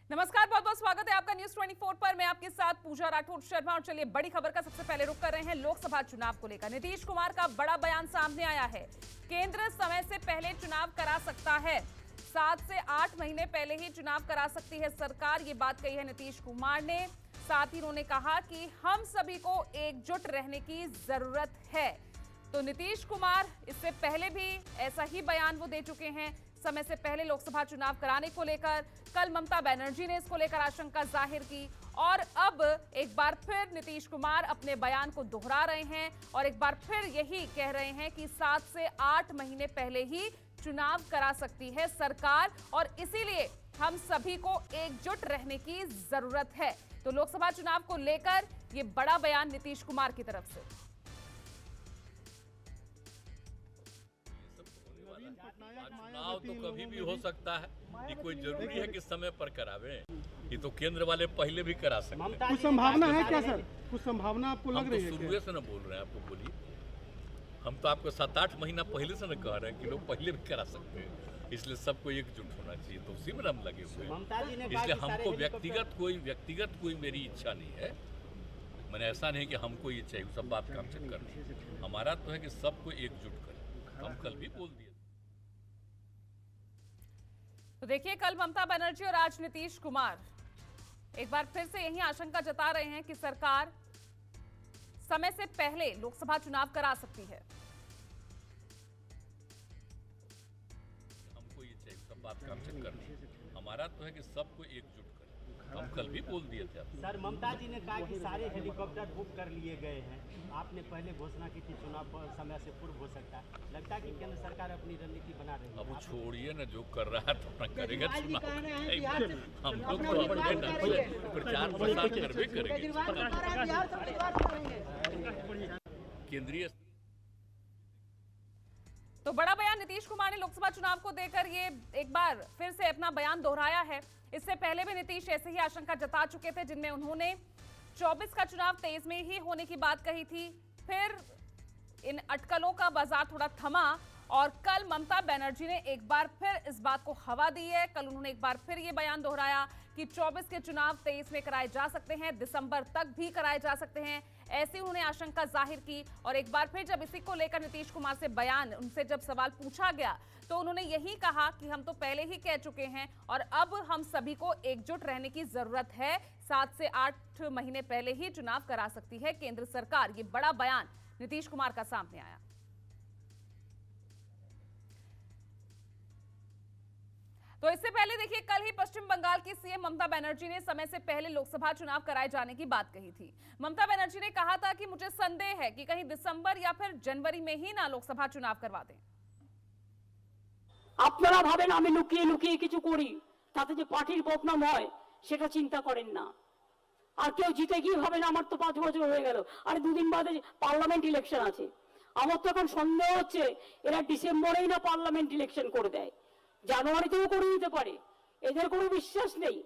नमस्कार, बहुत बहुत स्वागत है आपका न्यूज 24 पर। मैं आपके साथ पूजा राठौर शर्मा। और चलिए बड़ी खबर का सबसे पहले रुख कर रहे हैं लोकसभा चुनाव को लेकर। नीतीश कुमार का बड़ा बयान सामने आया है। केंद्र समय से पहले चुनाव करा सकता है, 7 से 8 महीने पहले ही चुनाव करा सकती है सरकार, ये बात कही है नीतीश कुमार ने। साथ ही उन्होंने कहा कि हम सभी को एकजुट रहने की जरूरत है। तो नीतीश कुमार इससे पहले भी ऐसा ही बयान वो दे चुके हैं समय से पहले लोकसभा चुनाव कराने को लेकर। कल ममता बनर्जी ने इसको लेकर आशंका जाहिर की और अब एक बार फिर नीतीश कुमार अपने बयान को दोहरा रहे हैं और एक बार फिर यही कह रहे हैं कि 7 से 8 महीने पहले ही चुनाव करा सकती है सरकार और इसीलिए हम सभी को एकजुट रहने की जरूरत है। तो लोकसभा चुनाव को लेकर ये बड़ा बयान नीतीश कुमार की तरफ से। चुनाव तो कभी भी हो सकता है, ये कोई जरूरी है कि समय पर करावे। ये तो केंद्र वाले पहले भी करा सकते हैं। कुछ संभावना है क्या सर? कुछ संभावना आपको लग रही है? हम तो शुरू से न बोल रहे हैं, आपको बोलिए। हम तो आपको 7-8 महीना पहले से न कह रहे हैं कि लोग पहले भी करा सकते हैं, इसलिए सबको एकजुट होना चाहिए। तो उसी में हम लगे हुए हैं। इसलिए हमको व्यक्तिगत कोई मेरी इच्छा नहीं है। मैंने ऐसा नहीं कि हमको ये चाहिए, सब बात काम चेक करना। हमारा तो है कि सबको एकजुट करें। हम कल भी बोल दिए। तो देखिए, कल ममता बनर्जी और आज नीतीश कुमार एक बार फिर से यही आशंका जता रहे हैं कि सरकार समय से पहले लोकसभा चुनाव करा सकती है। हमको ये चाहिए, सब बात काम चेक करना। हमारा तो है कि सबको एकजुट करें। हम कल भी बोल दिए थे। सर, ममता जी ने कहा कि सारे हेलीकॉप्टर बुक कर लिए गए हैं। आपने पहले घोषणा की थी चुनाव समय से पूर्व हो सकता है। लगता है कि केंद्र सरकार अपनी रणनीति बना रही है। अब छोड़िए ना, जो कर रहा है तो अपना करेगा चुनाव। हम लोग तो अपने ढंग से प्रचार प्रसार करवे करेंगे। केंद्रीय तो बड़ा बयान नीतीश कुमार ने लोकसभा चुनाव को देकर ये एक बार फिर से अपना बयान दोहराया है। इससे पहले भी नीतीश ऐसे ही आशंका जता चुके थे, जिनमें उन्होंने 24 का चुनाव 23 में ही होने की बात कही थी। फिर इन अटकलों का बाजार थोड़ा थमा और कल ममता बनर्जी ने एक बार फिर इस बात को हवा दी है। कल उन्होंने एक बार फिर ये बयान दोहराया कि 24 के चुनाव 23 में कराए जा सकते हैं, दिसंबर तक भी कराए जा सकते हैं, ऐसी उन्होंने आशंका जाहिर की। और एक बार फिर जब इसी को लेकर नीतीश कुमार से बयान, उनसे जब सवाल पूछा गया तो उन्होंने यही कहा कि हम तो पहले ही कह चुके हैं और अब हम सभी को एकजुट रहने की जरूरत है। 7 से 8 महीने पहले ही चुनाव करा सकती है केंद्र सरकार। ये बड़ा बयान नीतीश कुमार का सामने आया। तो इससे पहले देखिए, कल ही पश्चिम बंगाल की सीएम ममता बनर्जी ने समय से पहले लोकसभा चुनाव कराए जाने की बात कही थी। ममता बनर्जी ने कहा था कि मुझे संदेह है कि कहीं दिसंबर या फिर जनवरी में ही ना लोकसभा चुनाव करवा दें। আপনারা ভাবেন আমি লুকিয়ে লুকিয়ে কিছু করি, তাতে যে পার্টির বদনাম হয় সেটা চিন্তা করেন না। আর কেউ জিতে গিয়ে ভাবেন আমার তো 5 বছর হয়ে গেল, আরে দুদিন বাদে পার্লামেন্ট ইলেকশন আছে। আমার তো এখন সন্দেহ হচ্ছে এরা ডিসেম্বরেই না পার্লামেন্ট ইলেকশন করে দেয়, জানুয়ারিতেও করে দিতে পারে। এদের কোনো বিশ্বাস নেই।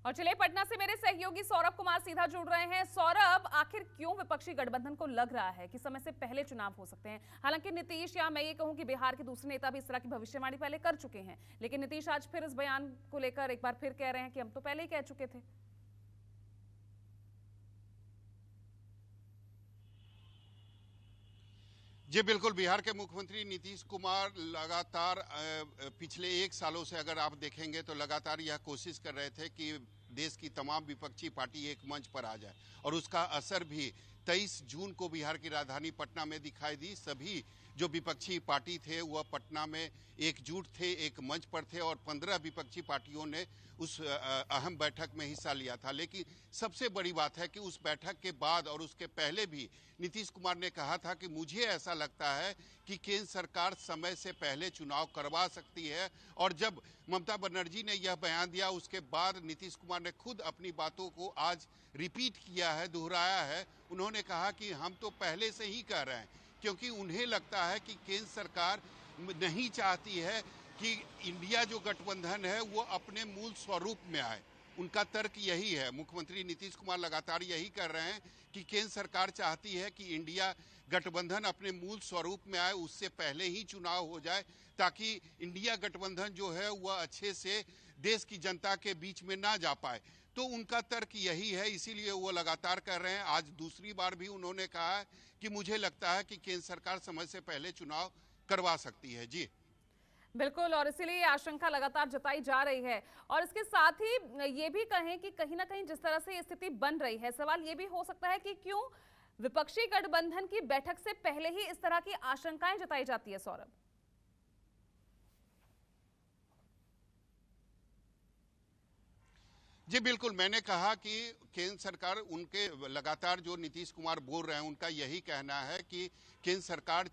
और चलिए, पटना से मेरे सहयोगी सौरभ कुमार सीधा जुड़ रहे हैं। सौरभ, आखिर क्यों विपक्षी गठबंधन को लग रहा है कि समय से पहले चुनाव हो सकते हैं? हालांकि नीतीश, या मैं ये कहूं कि बिहार के दूसरे नेता भी इस तरह की भविष्यवाणी पहले कर चुके हैं, लेकिन नीतीश आज फिर इस बयान को लेकर एक बार फिर कह रहे हैं कि हम तो पहले ही कह चुके थे। जी बिल्कुल, बिहार के मुख्यमंत्री नीतीश कुमार लगातार पिछले 1 सालों से अगर आप देखेंगे तो लगातार यह कोशिश कर रहे थे कि देश की तमाम विपक्षी पार्टी एक मंच पर आ जाए और उसका असर भी 23 जून को बिहार की राजधानी पटना में दिखाई दी। सभी जो विपक्षी पार्टी थे वह पटना में एकजुट थे, एक मंच पर थे और 15 विपक्षी पार्टियों ने उस अहम बैठक में हिस्सा लिया था। लेकिन सबसे बड़ी बात है कि उस बैठक के बाद और उसके पहले भी नीतीश कुमार ने कहा था कि मुझे ऐसा लगता है कि केंद्र सरकार समय से पहले चुनाव करवा सकती है। और जब ममता बनर्जी ने यह बयान दिया उसके बाद नीतीश कुमार ने खुद अपनी बातों को आज रिपीट किया है, दोहराया है। उन्होंने कहा कि हम तो पहले से ही कह रहे हैं, क्योंकि उन्हें लगता है कि केंद्र सरकार नहीं चाहती है कि इंडिया जो गठबंधन है वो अपने मूल स्वरूप में आए। उनका तर्क यही है, मुख्यमंत्री नीतीश कुमार लगातार यही कर रहे हैं कि केंद्र सरकार चाहती है कि इंडिया गठबंधन अपने मूल स्वरूप में आए, उससे पहले ही चुनाव हो जाए, ताकि इंडिया गठबंधन जो है वह अच्छे से देश की जनता के बीच में ना जा पाए। तो उनका तर्क यही है, इसीलिए वो लगातार कर रहे हैं। आज दूसरी बार भी उन्होंने कहा है कि मुझे लगता है कि केंद्र सरकार समय से पहले चुनाव करवा सकती है। जी बिल्कुल, और इसीलिए आशंका लगातार जताई जा रही है। और इसके साथ ही ये भी कहें कि कहीं ना कहीं जिस तरह से ये स्थिति बन रही है, सवाल ये भी हो सकता है कि क्यों विपक्षी गठबंधन की बैठक से पहले ही इस तरह की आशंकाएं जताई जाती है। सौरभ, जी बिल्कुल, मैंने कहा कि केंद्र सरकार, उनके लगातार जो नीतीश कुमार बोल रहे हैं उनका यही कहना है कि केंद्र सरकार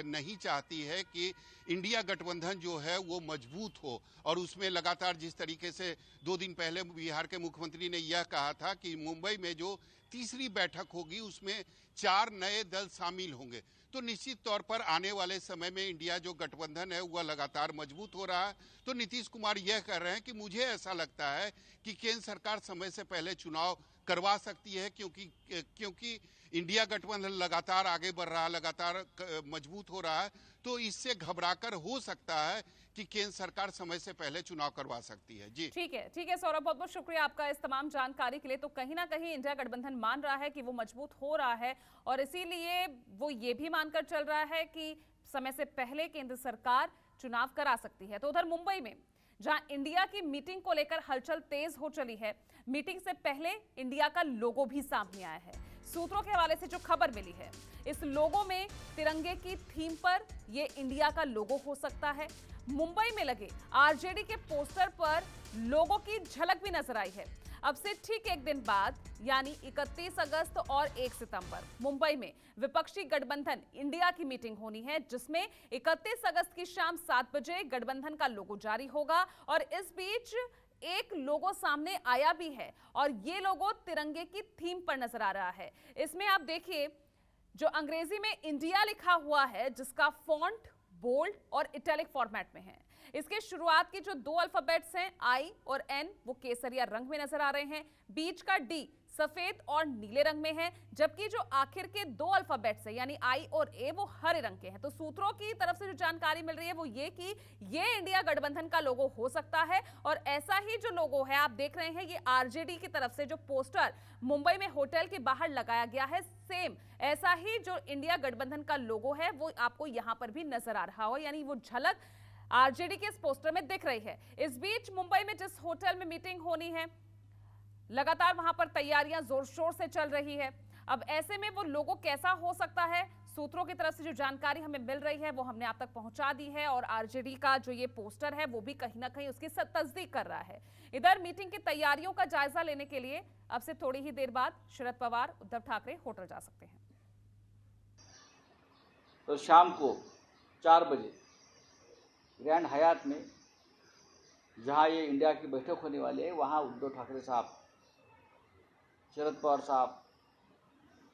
नहीं चाहती है कि इंडिया गठबंधन जो है वो मजबूत हो। और उसमें लगातार जिस तरीके से 2 दिन पहले बिहार के मुख्यमंत्री ने यह कहा था कि मुंबई में जो तीसरी बैठक होगी उसमें 4 नए दल शामिल होंगे, तो निश्चित तौर पर आने वाले समय में इंडिया जो गठबंधन है वह लगातार मजबूत हो रहा है। तो नीतीश कुमार यह कर रहे हैं कि मुझे ऐसा लगता है कि केंद्र सरकार समय से पहले चुनाव करवा सकती है, क्योंकि इंडिया गठबंधन लगातार आगे बढ़ रहा है, लगातार मजबूत हो रहा है। तो इससे घबराकर हो सकता है कि केंद्र सरकार समय से पहले चुनाव करवा सकती है। जी ठीक है सौरभ, बहुत बहुत शुक्रिया आपका इस तमाम जानकारी के लिए। तो कहीं ना कहीं इंडिया गठबंधन मान रहा है कि वो मजबूत हो रहा है, और इसीलिए वो ये भी मानकर चल रहा है कि समय से पहले केंद्र सरकार चुनाव करा सकती है। तो उधर मुंबई में जहां इंडिया की मीटिंग को लेकर हलचल तेज हो चली है, मीटिंग से पहले इंडिया का लोगो भी सामने आया है। सूत्रों के हवाले से जो खबर मिली है, इस लोगो में तिरंगे की थीम पर यह इंडिया का लोगो हो सकता है। मुंबई में लगे आरजेडी के पोस्टर पर लोगो की झलक भी नजर आई है। अब से ठीक एक दिन बाद यानी 31 अगस्त और 1 सितंबर मुंबई में विपक्षी गठबंधन इंडिया की मीटिंग होनी है, जिसमें 31 अगस्त की शाम 7 बजे गठबंधन का लोगो जारी होगा। और इस बीच एक लोगो सामने आया भी है, और ये लोगो तिरंगे की थीम पर नजर आ रहा है। इसमें आप देखिए, जो अंग्रेजी में इंडिया लिखा हुआ है, जिसका फॉन्ट बोल्ड और इटैलिक फॉर्मेट में है। इसके शुरुआत के जो 2 अल्फाबेट्स हैं आई और एन, वो केसरिया रंग में नजर आ रहे हैं। बीच का डी सफेद और नीले रंग में है, जबकि जो आखिर के 2 अल्फाबेट्स है यानी आई और ए वो हरे रंग के हैं। तो सूत्रों की तरफ से जो जानकारी मिल रही है वो ये कि ये इंडिया गठबंधन का लोगो हो सकता है। और ऐसा ही जो लोगो है आप देख रहे हैं, ये आरजेडी की तरफ से जो पोस्टर मुंबई में होटल के बाहर लगाया गया है, सेम ऐसा ही जो इंडिया गठबंधन का लोगो है वो आपको यहां पर भी नजर आ रहा हो, यानी वो झलक आरजेडी के इस पोस्टर में दिख रही है। इस बीच मुंबई में जिस होटल में मीटिंग होनी है, लगातार वहां पर तैयारियां जोर शोर से चल रही है। अब ऐसे में वो लोगो कैसा हो सकता है, सूत्रों की तरफ से जो जानकारी हमें मिल रही है वो हमने आप तक पहुंचा दी है। और आरजेडी का जो ये पोस्टर है वो भी कहीं ना कहीं उसकी तस्दीक कर रहा है। इधर मीटिंग की तैयारियों का जायजा लेने के लिए अब से थोड़ी ही देर बाद शरद पवार, उद्धव ठाकरे होटल जा सकते हैं। तो शाम को 4 बजे ग्रैंड हयात में जहां ये इंडिया की बैठक होने वाली है, वहां उद्धव ठाकरे साहब, शरद पवार साहब,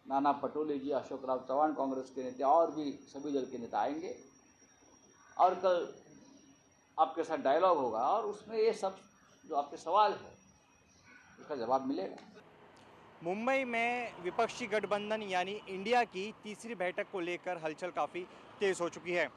नाना पटोले जी, अशोक राव चौहान कांग्रेस के नेता और भी सभी दल के नेता आएंगे। और कल आपके साथ डायलॉग होगा और उसमें ये सब जो आपके सवाल है उसका जवाब मिलेगा। मुंबई में विपक्षी गठबंधन यानी इंडिया की तीसरी बैठक को लेकर हलचल काफ़ी तेज़ हो चुकी है।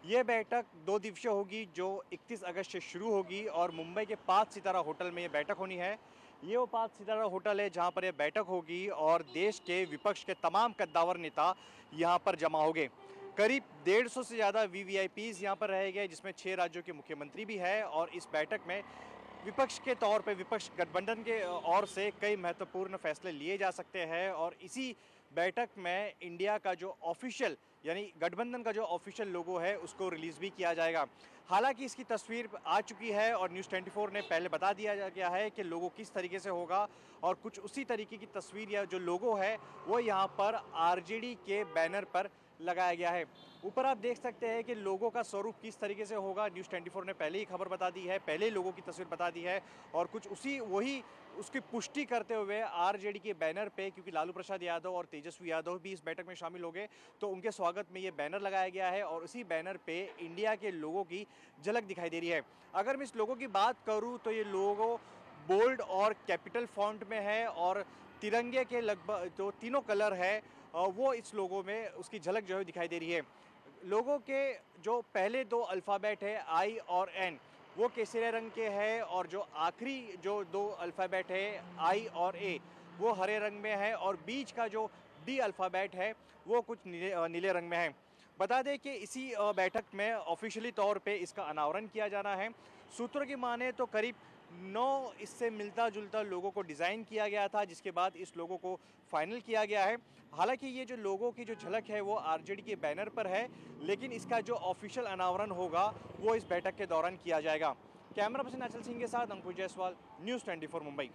ये बैठक 2 दिवसीय होगी जो 31 अगस्त से शुरू होगी और मुंबई के 5 सितारा होटल में ये बैठक होनी है। ये वो 5 सितारा होटल है जहां पर ये बैठक होगी और देश के विपक्ष के तमाम कद्दावर नेता यहां पर जमा होंगे। करीब 150 से ज़्यादा VVIPs यहाँ पर रहेंगे, जिसमें 6 राज्यों के मुख्यमंत्री भी है। और इस बैठक में विपक्ष के तौर पे विपक्ष गठबंधन के ओर से कई महत्वपूर्ण फैसले लिए जा सकते हैं। और इसी बैठक में इंडिया का जो ऑफिशियल यानी गठबंधन का जो ऑफिशियल लोगो है उसको रिलीज़ भी किया जाएगा। हालांकि इसकी तस्वीर आ चुकी है और न्यूज़ 24 ने पहले बता दिया गया है कि लोगो किस तरीके से होगा, और कुछ उसी तरीके की तस्वीर या जो लोगो है वो यहाँ पर आरजेडी के बैनर पर लगाया गया है। ऊपर आप देख सकते हैं कि लोगों का स्वरूप किस तरीके से होगा। न्यूज़ 24 ने पहले ही खबर बता दी है, पहले ही लोगों की तस्वीर बता दी है। और कुछ वही उसकी पुष्टि करते हुए आरजेडी के बैनर पे, क्योंकि लालू प्रसाद यादव और तेजस्वी यादव भी इस बैठक में शामिल हो गए, तो उनके स्वागत में ये बैनर लगाया गया है और उसी बैनर पे इंडिया के लोगों की झलक दिखाई दे रही है। अगर मैं इस लोगों की बात करूँ तो ये लोगो बोल्ड और कैपिटल फॉन्ट में है और तिरंगे के लगभग जो तीनों कलर है वो इस लोगों में उसकी झलक जो है दिखाई दे रही है। लोगों के जो पहले दो अल्फ़ाबेट है आई और एन वो केसरिया रंग के हैं और जो आखिरी जो दो अल्फ़ाबेट है आई और ए वो हरे रंग में है और बीच का जो डी अल्फ़ाबेट है वो कुछ नीले रंग में है। बता दें कि इसी बैठक में ऑफिशियली तौर पे इसका अनावरण किया जाना है। सूत्रों की माने तो करीब 9 इससे मिलता जुलता लोगों को डिज़ाइन किया गया था, जिसके बाद इस लोगों को फाइनल किया गया है। हालांकि ये जो लोगों की जो झलक है वो आरजेडी के बैनर पर है, लेकिन इसका जो ऑफिशियल अनावरण होगा वो इस बैठक के दौरान किया जाएगा। कैमरा पर्सन अचल सिंह के साथ अंकुश जायसवाल, न्यूज़ 24 मुंबई।